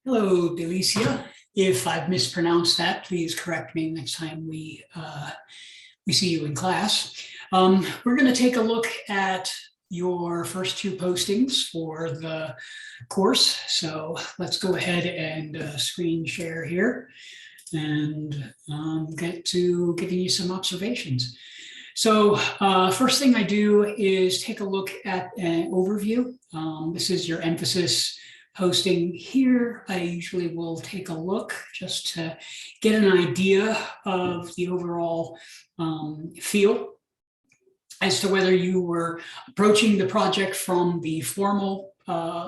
Hello, Delicia. If I've mispronounced that, please correct me next time we see you in class. We're going to take a look at your first two postings for the course. So let's go ahead and screen share here and get to giving you some observations. So first thing I do is take a look at an overview. This is your emphasis posting here. I usually will take a look just to get an idea of the overall feel as to whether you were approaching the project from the formal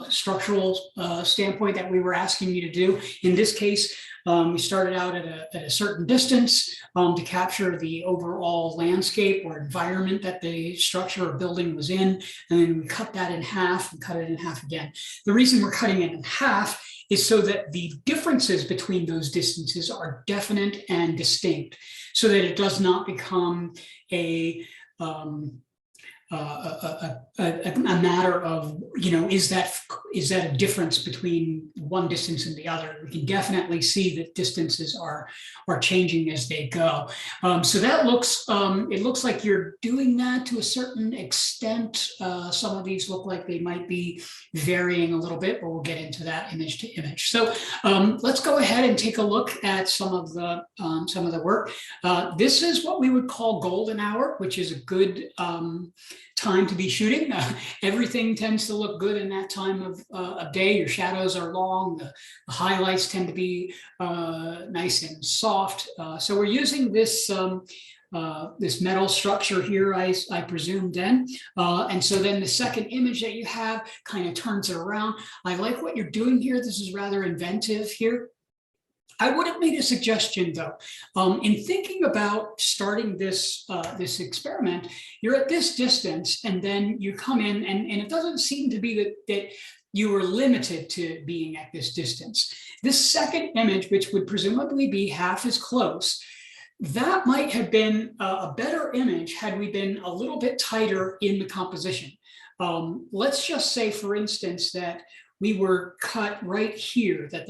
structural standpoint that we were asking you to do. In this case, we started out at a certain distance to capture the overall landscape or environment that the structure or building was in, and then we cut that in half and cut it in half again. The reason we're cutting it in half is so that the differences between those distances are definite and distinct, so that it does not become a matter of, is that a difference between one distance and the other? We can definitely see that distances are changing as they go. So that looks, it looks like you're doing that to a certain extent. Some of these look like they might be varying a little bit, but we'll get into that image to image. So let's go ahead and take a look at some of the work. This is what we would call golden hour, which is a good time to be shooting. Everything tends to look good in that time of day. Your shadows are long, the highlights tend to be nice and soft. So we're using this this metal structure here, I presume then. And so then the second image that you have kind of turns it around. I like what you're doing here. This is rather inventive here. I would have made a suggestion though. In thinking about starting this this experiment, you're at this distance and then you come in and it doesn't seem to be that you were limited to being at this distance. This second image, which would presumably be half as close, that might have been a better image had we been a little bit tighter in the composition. Let's just say, for instance, that we were cut right here, that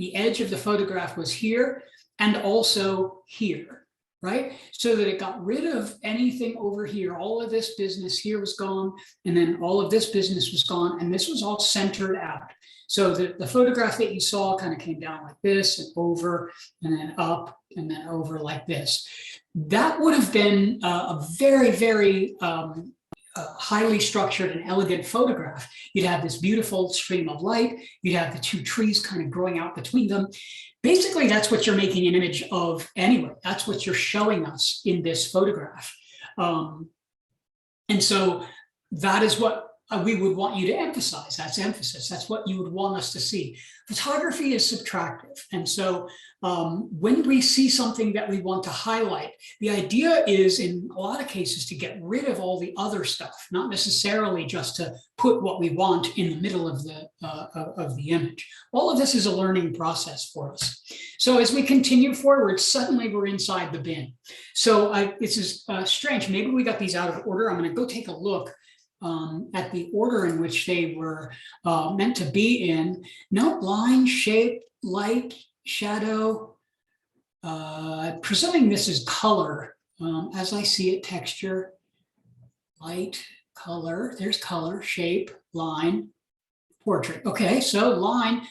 the edge of the photograph was here and also here, right? So that it got rid of anything over here. All of this business here was gone, and then all of this business was gone, and this was all centered out. So the photograph that you saw kind of came down like this and over, and then up, and then over like this. That would have been a very, very highly structured and elegant photograph. You'd have this beautiful stream of light. You'd have the two trees kind of growing out between them. Basically, that's what you're making an image of anyway. That's what you're showing us in this photograph. And so that is what we would want you to emphasize. That's emphasis. That's what you would want us to see. Photography is subtractive. And so when we see something that we want to highlight, the idea is in a lot of cases to get rid of all the other stuff, not necessarily just to put what we want in the middle of the image. All of this is a learning process for us. So as we continue forward, suddenly we're inside the bin. So this is strange. Maybe we got these out of order. I'm going to go take a look at the order in which they were meant to be in. Note, line, shape, light, shadow. Presuming this is color, as I see it, texture, light, color. There's color, shape, line, portrait. Okay, so line.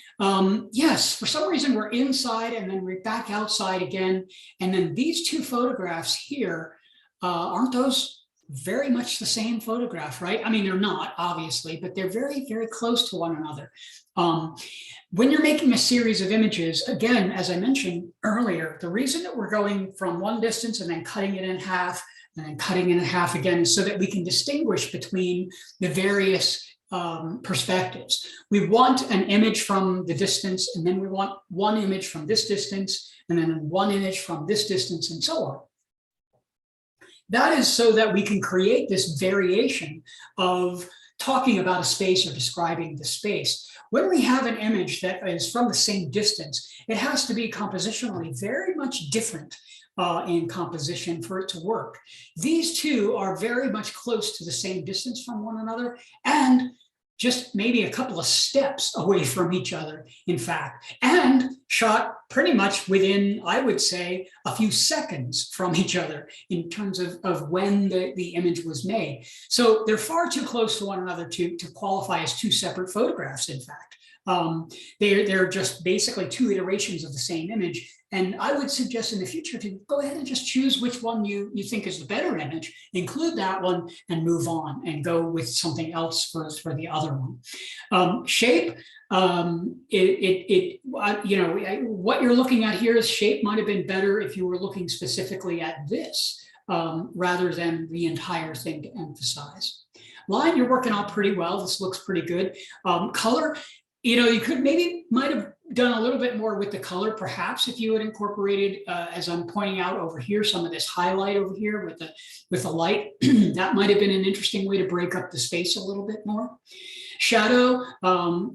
Yes, for some reason we're inside and then we're back outside again. And then these two photographs here, aren't those very much the same photograph, right? I mean, they're not, obviously, but they're very, very close to one another. When you're making a series of images, again, as I mentioned earlier, the reason that we're going from one distance and then cutting it in half and then cutting it in half again is so that we can distinguish between the various perspectives. We want an image from the distance, and then we want one image from this distance, and then one image from this distance, and so on. That is so that we can create this variation of talking about a space or describing the space. When we have an image that is from the same distance, it has to be compositionally very much different in composition for it to work. These two are very much close to the same distance from one another, and just maybe a couple of steps away from each other, in fact, and shot pretty much within, I would say, a few seconds from each other in terms of when the image was made. So they're far too close to one another to qualify as two separate photographs, in fact. They're just basically two iterations of the same image. And I would suggest in the future to go ahead and just choose which one you think is the better image, include that one, and move on and go with something else for the other one. Shape, what you're looking at here is shape might have been better if you were looking specifically at this rather than the entire thing to emphasize. Line, you're working out pretty well. This looks pretty good. Color, you might have done a little bit more with the color, perhaps, if you had incorporated, as I'm pointing out over here, some of this highlight over here with the light. That might have been an interesting way to break up the space a little bit more. Shadow,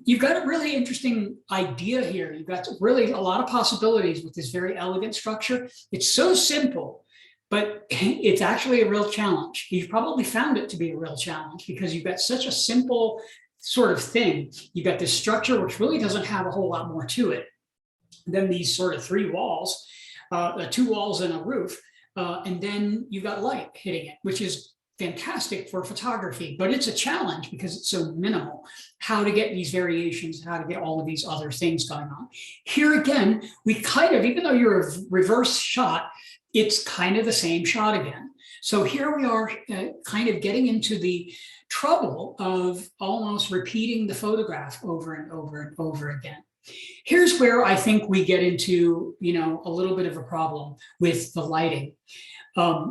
you've got a really interesting idea here. You've got really a lot of possibilities with this very elegant structure. It's so simple, but it's actually a real challenge. You've probably found it to be a real challenge because you've got such a simple sort of thing. You've got this structure which really doesn't have a whole lot more to it than these sort of three walls, two walls and a roof, and then you've got light hitting it, which is fantastic for photography, but it's a challenge because it's so minimal. How to get these variations, how to get all of these other things going on. Here again, we kind of, even though you're a reverse shot, it's kind of the same shot again. So here we are kind of getting into the trouble of almost repeating the photograph over and over and over again. Here's where I think we get into, a little bit of a problem with the lighting.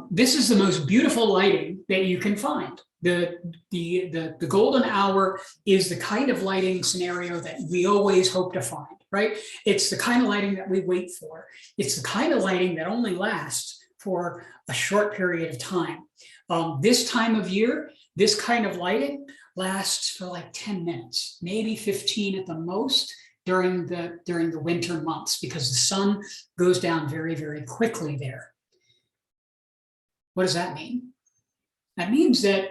This is the most beautiful lighting that you can find. The golden hour is the kind of lighting scenario that we always hope to find, right? It's the kind of lighting that we wait for. It's the kind of lighting that only lasts for a short period of time. This time of year, this kind of lighting lasts for like 10 minutes, maybe 15 at the most during the winter months, because the sun goes down very, very quickly there. What does that mean? That means that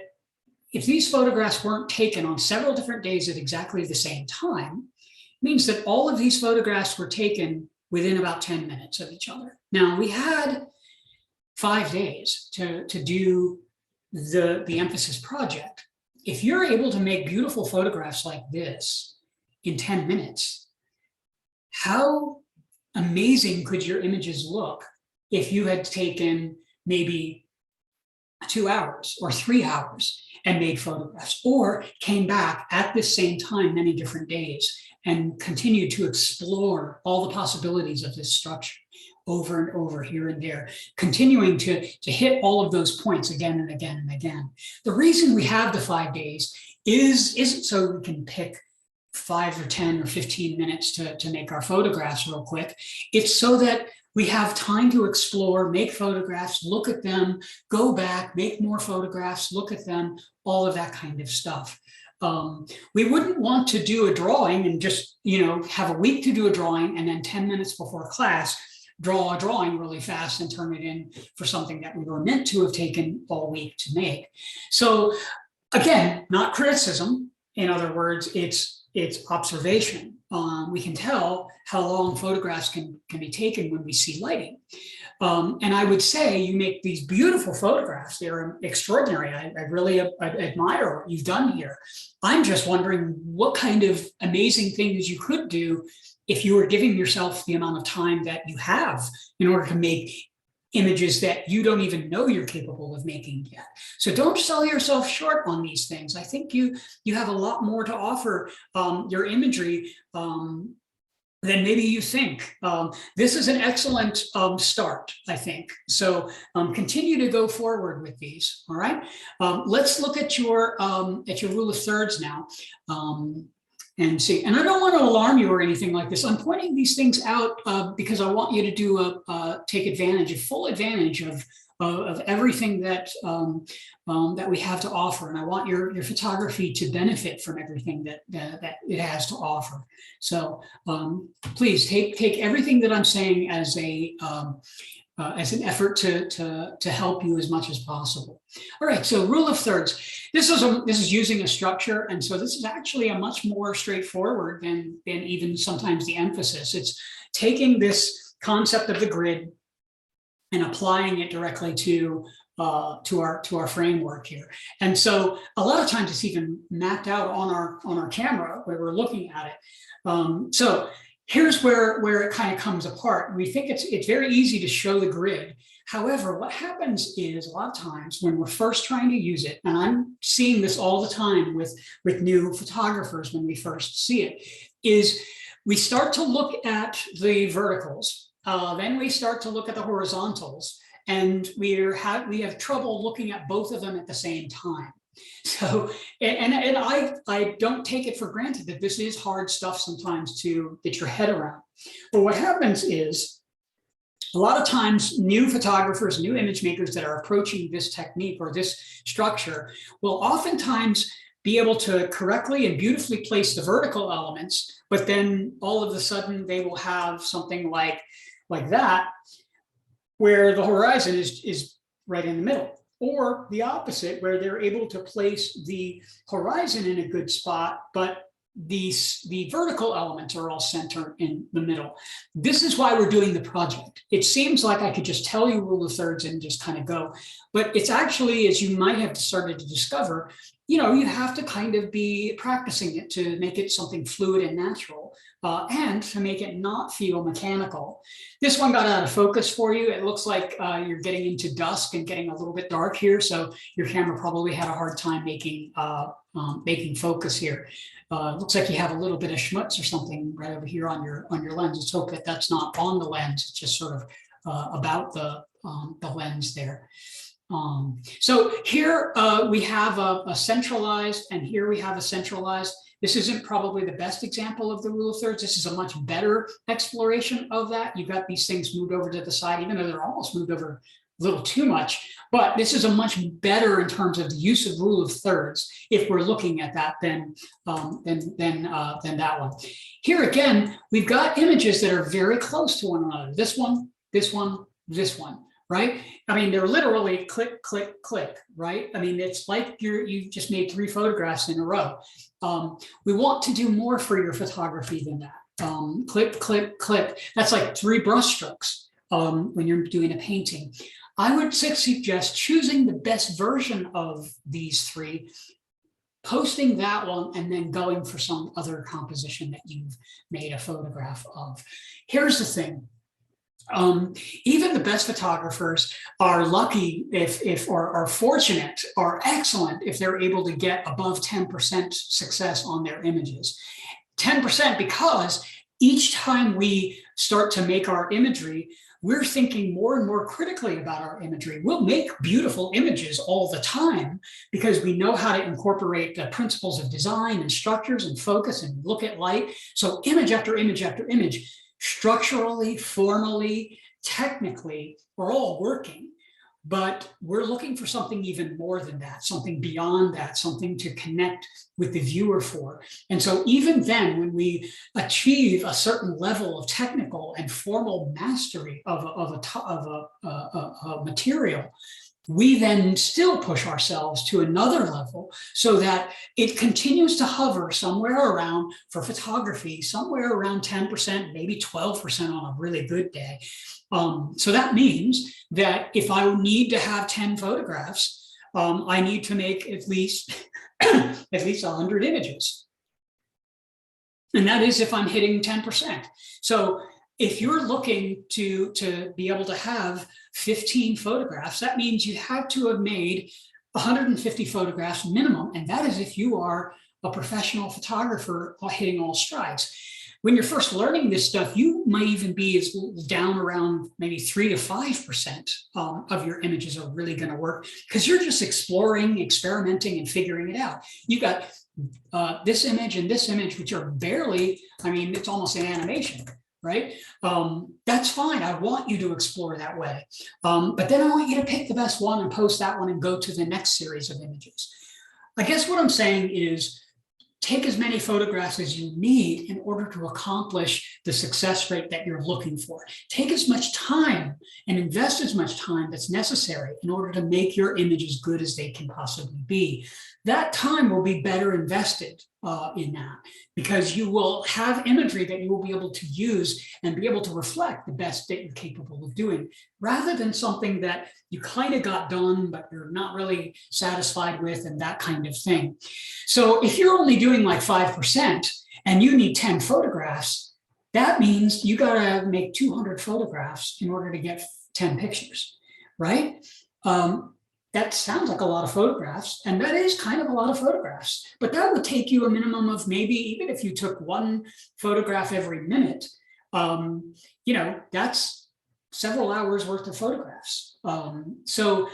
if these photographs weren't taken on several different days at exactly the same time, it means that all of these photographs were taken within about 10 minutes of each other. Now, we had 5 days to do the emphasis project. If you're able to make beautiful photographs like this in 10 minutes, how amazing could your images look if you had taken maybe 2 hours or 3 hours and made photographs, or came back at the same time many different days and continued to explore all the possibilities of this structure over and over, here and there, continuing to hit all of those points again and again and again. The reason we have the 5 days isn't so we can pick 5 or 10 or 15 minutes to make our photographs real quick. It's so that we have time to explore, make photographs, look at them, go back, make more photographs, look at them, all of that kind of stuff. We wouldn't want to do a drawing and just, have a week to do a drawing and then 10 minutes before class, draw a drawing really fast and turn it in for something that we were meant to have taken all week to make. So again, not criticism. In other words, it's observation. We can tell how long photographs can be taken when we see lighting. And I would say you make these beautiful photographs. They're extraordinary. I really admire what you've done here. I'm just wondering what kind of amazing things you could do if you were giving yourself the amount of time that you have in order to make images that you don't even know you're capable of making yet. So don't sell yourself short on these things. I think you have a lot more to offer your imagery than maybe you think. This is an excellent start, I think. So continue to go forward with these. All right. Let's look at your rule of thirds now. And see, and I don't want to alarm you or anything like this. I'm pointing these things out because I want you to do take full advantage of everything that that we have to offer, and I want your photography to benefit from everything that it has to offer. So please take everything that I'm saying as a as an effort to help you as much as possible. All right, so rule of thirds. This is using a structure, and so this is actually a much more straightforward than even sometimes the emphasis. It's taking this concept of the grid and applying it directly to our framework here. And so a lot of times it's even mapped out on our camera where we're looking at it. So here's where it kind of comes apart. We think it's very easy to show the grid. However, what happens is a lot of times when we're first trying to use it, and I'm seeing this all the time with new photographers when we first see it, is we start to look at the verticals, then we start to look at the horizontals, and we have trouble looking at both of them at the same time. So, and I don't take it for granted that this is hard stuff sometimes to get your head around. But what happens is a lot of times new photographers, new image makers that are approaching this technique or this structure will oftentimes be able to correctly and beautifully place the vertical elements, but then all of a sudden they will have something like that, where the horizon is right in the middle. Or the opposite, where they're able to place the horizon in a good spot, but the vertical elements are all centered in the middle. This is why we're doing the project. It seems like I could just tell you rule of thirds and just kind of go, but it's actually, as you might have started to discover, you have to kind of be practicing it to make it something fluid and natural, and to make it not feel mechanical. This one got out of focus for you. It looks like you're getting into dusk and getting a little bit dark here, so your camera probably had a hard time making focus here. Looks like you have a little bit of schmutz or something right over here on your lens. Let's hope that that's not on the lens. It's just sort of about the lens there. So here we have a centralized, and here we have a centralized. This isn't probably the best example of the rule of thirds. This is a much better exploration of that. You've got these things moved over to the side, even though they're almost moved over a little too much. But this is a much better in terms of the use of rule of thirds if we're looking at that than that one. Here again, we've got images that are very close to one another. This one, this one, this one. Right? I mean, they're literally click, click, click, right? I mean, it's like you just made 3 photographs in a row. We want to do more for your photography than that. Click, click, click. That's like 3 brush strokes when you're doing a painting. I would suggest choosing the best version of these 3, posting that one, and then going for some other composition that you've made a photograph of. Here's the thing. Even the best photographers are lucky or are fortunate, are excellent if they're able to get above 10% success on their images. 10% because each time we start to make our imagery, we're thinking more and more critically about our imagery. We'll make beautiful images all the time because we know how to incorporate the principles of design and structures and focus and look at light. So image after image after image, structurally, formally, technically, we're all working, but we're looking for something even more than that, something beyond that, something to connect with the viewer for. And so even then, when we achieve a certain level of technical and formal mastery of a material, we then still push ourselves to another level so that it continues to hover somewhere around, for photography, somewhere around 10%, maybe 12% on a really good day. So that means that if I need to have 10 photographs, I need to make at least 100 images. And that is if I'm hitting 10%. So if you're looking to be able to have 15 photographs, that means you have to have made 150 photographs minimum. And that is if you are a professional photographer hitting all strides. When you're first learning this stuff, you might even be as down around maybe 3 to 5% of your images are really going to work because you're just exploring, experimenting, and figuring it out. You got this image and this image, which are barely, I mean, it's almost an animation, right? That's fine. I want you to explore that way. But then I want you to pick the best one and post that one and go to the next series of images. I guess what I'm saying is, take as many photographs as you need in order to accomplish the success rate that you're looking for. Take as much time and invest as much time that's necessary in order to make your image as good as they can possibly be. That time will be better invested in that, because you will have imagery that you will be able to use and be able to reflect the best that you're capable of doing, rather than something that you kind of got done, but you're not really satisfied with, and that kind of thing. So if you're only doing like 5% and you need 10 photographs, that means you got to make 200 photographs in order to get 10 pictures, right? That sounds like a lot of photographs, and that is kind of a lot of photographs, but that would take you a minimum of, maybe even if you took one photograph every minute, you know, that's several hours worth of photographs. So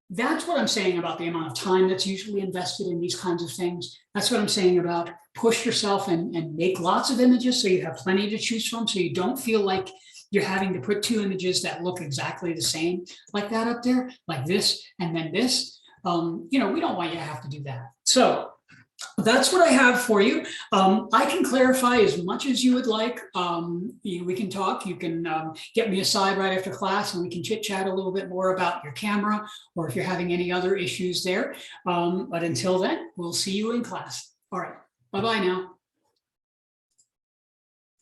that's what I'm saying about the amount of time that's usually invested in these kinds of things. That's what I'm saying about push yourself and make lots of images so you have plenty to choose from, so you don't feel like you're having to put two images that look exactly the same, like that up there, like this and then this. You know, we don't want you to have to do that. So that's what I have for you. I can clarify as much as you would like. We can talk. You can get me aside right after class and we can chit chat a little bit more about your camera, or if you're having any other issues there. But until then, we'll see you in class. All right. Bye-bye now.